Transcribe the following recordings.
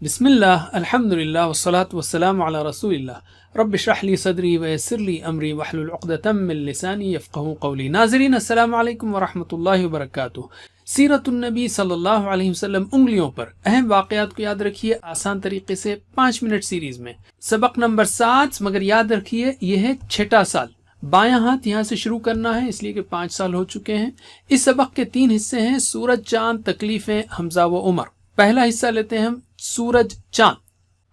بسم اللہ الحمد للہ والصلاة والسلام علی رسول اللہ رب اشرح لی صدری ویسر لی امری واحلل عقدۃ من لسانی یفقہوا قولی۔ ناظرین السلام علیکم ورحمۃ اللہ وبرکاتہ۔ سیرت النبی صلی اللہ علیہ وسلم انگلیوں پر اہم واقعات کو یاد رکھیے آسان طریقے سے 5 منٹ سیریز میں۔ سبق نمبر 7، مگر یاد رکھیے یہ ہے چھٹا سال۔ بایاں ہاتھ یہاں سے شروع کرنا ہے اس لیے کہ 5 سال ہو چکے ہیں۔ اس سبق کے 3 حصے ہیں: سورج، چاند، تکلیفیں، حمزہ و عمر۔ پہلا حصہ لیتے ہیں ہم سورج چاند۔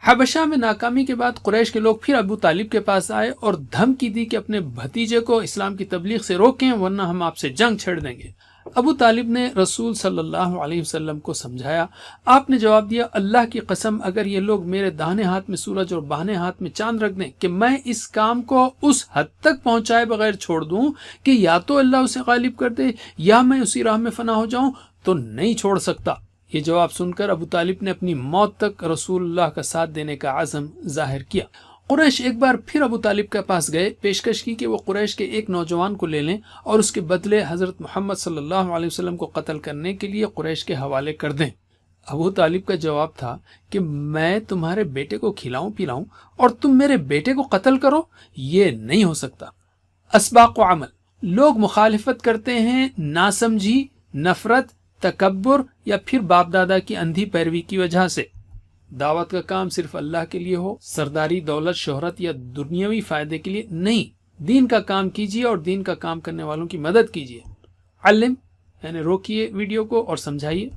حبشہ میں ناکامی کے بعد قریش کے لوگ پھر ابو طالب کے پاس آئے اور دھمکی دی کہ اپنے بھتیجے کو اسلام کی تبلیغ سے روکیں ورنہ ہم آپ سے جنگ چھیڑ دیں گے۔ ابو طالب نے رسول صلی اللہ علیہ وسلم کو سمجھایا۔ آپ نے جواب دیا، اللہ کی قسم اگر یہ لوگ میرے داہنے ہاتھ میں سورج اور بائیں ہاتھ میں چاند رکھ دیں کہ میں اس کام کو اس حد تک پہنچائے بغیر چھوڑ دوں کہ یا تو اللہ اسے غالب کر دے یا میں اسی راہ میں فنا ہو جاؤں، تو نہیں چھوڑ سکتا۔ یہ جواب سن کر ابو طالب نے اپنی موت تک رسول اللہ کا ساتھ دینے کا عزم ظاہر کیا۔ قریش ایک بار پھر ابو طالب کے پاس گئے، پیشکش کی کہ وہ قریش کے ایک نوجوان کو لے لیں اور اس کے بدلے حضرت محمد صلی اللہ علیہ وسلم کو قتل کرنے کے لیے قریش کے حوالے کر دیں۔ ابو طالب کا جواب تھا کہ میں تمہارے بیٹے کو کھلاؤں پلاؤں اور تم میرے بیٹے کو قتل کرو، یہ نہیں ہو سکتا۔ اسباق و عمل: لوگ مخالفت کرتے ہیں ناسمجھی، نفرت، تکبر یا پھر باپ دادا کی اندھی پیروی کی وجہ سے۔ دعوت کا کام صرف اللہ کے لیے ہو، سرداری، دولت، شہرت یا دنیاوی فائدے کے لیے نہیں۔ دین کا کام کیجیے اور دین کا کام کرنے والوں کی مدد کیجیے۔ علم یعنی روکیے ویڈیو کو اور سمجھائیے۔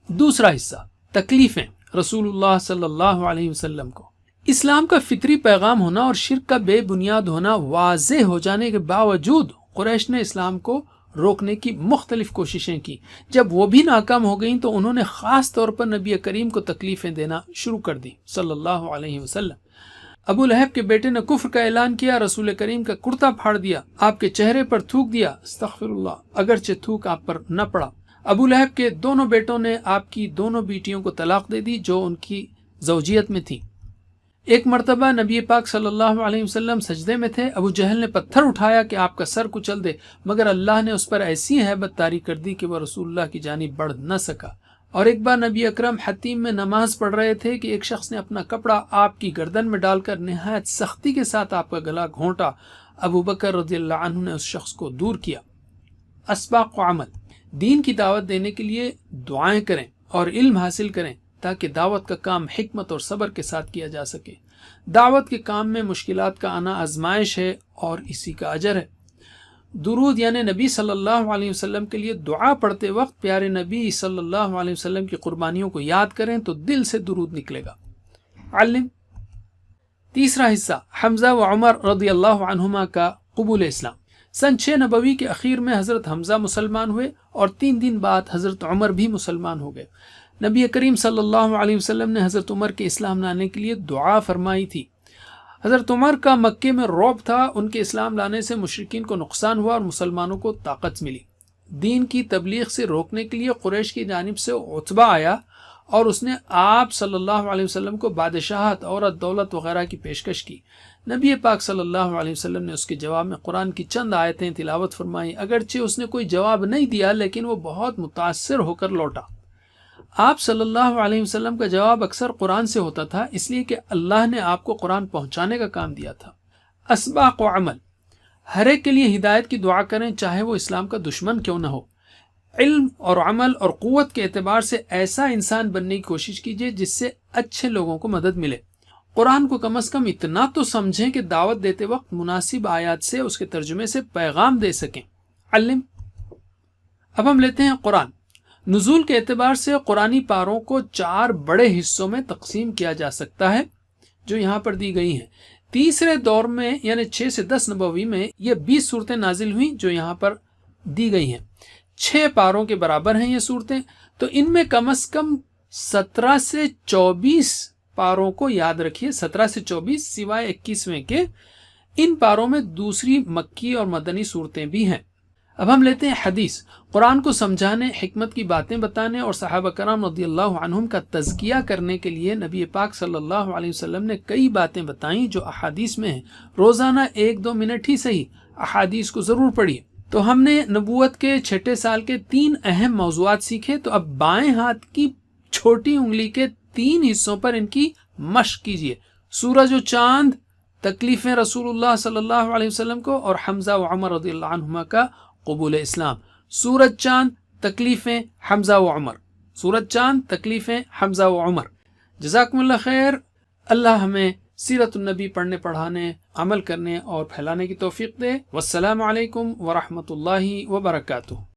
دوسرا حصہ تکلیفیں: رسول اللہ صلی اللہ علیہ وسلم کو اسلام کا فطری پیغام ہونا اور شرک کا بے بنیاد ہونا واضح ہو جانے کے باوجود قریش نے اسلام کو روکنے کی مختلف کوششیں کی۔ جب وہ بھی ناکام ہو گئیں تو انہوں نے خاص طور پر نبی کریم کو تکلیفیں دینا شروع کر دی صلی اللہ علیہ وسلم۔ ابو لہب کے بیٹے نے کفر کا اعلان کیا، رسول کریم کا کرتا پھاڑ دیا، آپ کے چہرے پر تھوک دیا، استغفر اللہ، اگرچہ تھوک آپ پر نہ پڑا۔ ابو لہب کے دونوں بیٹوں نے آپ کی دونوں بیٹیوں کو طلاق دے دی جو ان کی زوجیت میں تھی۔ ایک مرتبہ نبی پاک صلی اللہ علیہ وسلم سجدے میں تھے، ابو جہل نے پتھر اٹھایا کہ آپ کا سر کچل دے، مگر اللہ نے اس پر ایسی ہیبت طاری کر دی کہ وہ رسول اللہ کی جانب بڑھ نہ سکا۔ اور ایک بار نبی اکرم حتیم میں نماز پڑھ رہے تھے کہ ایک شخص نے اپنا کپڑا آپ کی گردن میں ڈال کر نہایت سختی کے ساتھ آپ کا گلا گھونٹا۔ ابو بکر رضی اللہ عنہ نے اس شخص کو دور کیا۔ اسباق و عمل: دین کی دعوت دینے کے لیے دعائیں کریں اور علم حاصل کریں تاکہ دعوت کا کام حکمت اور صبر کے ساتھ کیا جا سکے۔ دعوت کے کام میں مشکلات کا آنا آزمائش ہے اور اسی کا اجر ہے۔ درود یعنی نبی صلی اللہ علیہ وسلم کے لیے دعا پڑھتے وقت پیارے نبی صلی اللہ علیہ وسلم کی قربانیوں کو یاد کریں تو دل سے درود نکلے گا۔ علم۔ تیسرا حصہ حمزہ و عمر رضی اللہ عنہما کا قبول اسلام۔ سن 6 نبوی کے اخیر میں حضرت حمزہ مسلمان ہوئے اور 3 دن بعد حضرت عمر بھی مسلمان ہو گئے۔ نبی کریم صلی اللہ علیہ وسلم نے حضرت عمر کے اسلام لانے کے لیے دعا فرمائی تھی۔ حضرت عمر کا مکے میں رعب تھا، ان کے اسلام لانے سے مشرکین کو نقصان ہوا اور مسلمانوں کو طاقت ملی۔ دین کی تبلیغ سے روکنے کے لیے قریش کی جانب سے عتبہ آیا اور اس نے آپ صلی اللہ علیہ وسلم کو بادشاہت، عورت، دولت وغیرہ کی پیشکش کی۔ نبی پاک صلی اللہ علیہ وسلم نے اس کے جواب میں قرآن کی چند آیتیں تلاوت فرمائیں، اگرچہ اس نے کوئی جواب نہیں دیا لیکن وہ بہت متاثر ہو کر لوٹا۔ آپ صلی اللہ علیہ وسلم کا جواب اکثر قرآن سے ہوتا تھا، اس لیے کہ اللہ نے آپ کو قرآن پہنچانے کا کام دیا تھا۔ اسباق و عمل: ہر ایک کے لیے ہدایت کی دعا کریں چاہے وہ اسلام کا دشمن کیوں نہ ہو۔ علم اور عمل اور قوت کے اعتبار سے ایسا انسان بننے کی کوشش کیجیے جس سے اچھے لوگوں کو مدد ملے۔ قرآن کو کم از کم اتنا تو سمجھیں کہ دعوت دیتے وقت مناسب آیات سے اس کے ترجمے سے پیغام دے سکیں۔ علم۔ اب ہم لیتے ہیں قرآن۔ نزول کے اعتبار سے قرآنی پاروں کو 4 بڑے حصوں میں تقسیم کیا جا سکتا ہے جو یہاں پر دی گئی ہیں۔ تیسرے دور میں یعنی 6 سے 10 نبوی میں یہ 20 صورتیں نازل ہوئیں جو یہاں پر دی گئی ہیں۔ 6 پاروں کے برابر ہیں یہ صورتیں، تو ان میں کم از کم 17 سے 24 پاروں کو یاد رکھیے، 17 سے 24 سوائے 21ویں کے۔ ان پاروں میں دوسری مکی اور مدنی صورتیں بھی ہیں۔ اب ہم لیتے ہیں حدیث۔ قرآن کو سمجھانے، حکمت کی باتیں بتانے اور صحابہ کرام رضی اللہ عنہم کا تزکیہ کرنے کے لیے نبی پاک صلی اللہ علیہ وسلم نے کئی باتیں بتائیں جو احادیث میں ہیں۔ روزانہ 1-2 منٹ ہی صحیح احادیث کو ضرور پڑھیے۔ تو ہم نے نبوت کے 6 سال کے 3 اہم موضوعات سیکھے، تو اب بائیں ہاتھ کی چھوٹی انگلی کے 3 حصوں پر ان کی مشق کیجیے. سورج و چاند تکلیفیں رسول اللہ صلی اللہ علیہ وسلم کو اور حمزہ و عمر رضی اللہ عنہما کا قبول اسلام. سورج چاند تکلیفیں حمزہ و عمر. سورج چاند تکلیفیں حمزہ و عمر. جزاکم اللہ خیر. اللہ ہمیں سیرت النبی پڑھنے پڑھانے عمل کرنے اور پھیلانے کی توفیق دے. والسلام علیکم ورحمۃ اللہ وبرکاتہ.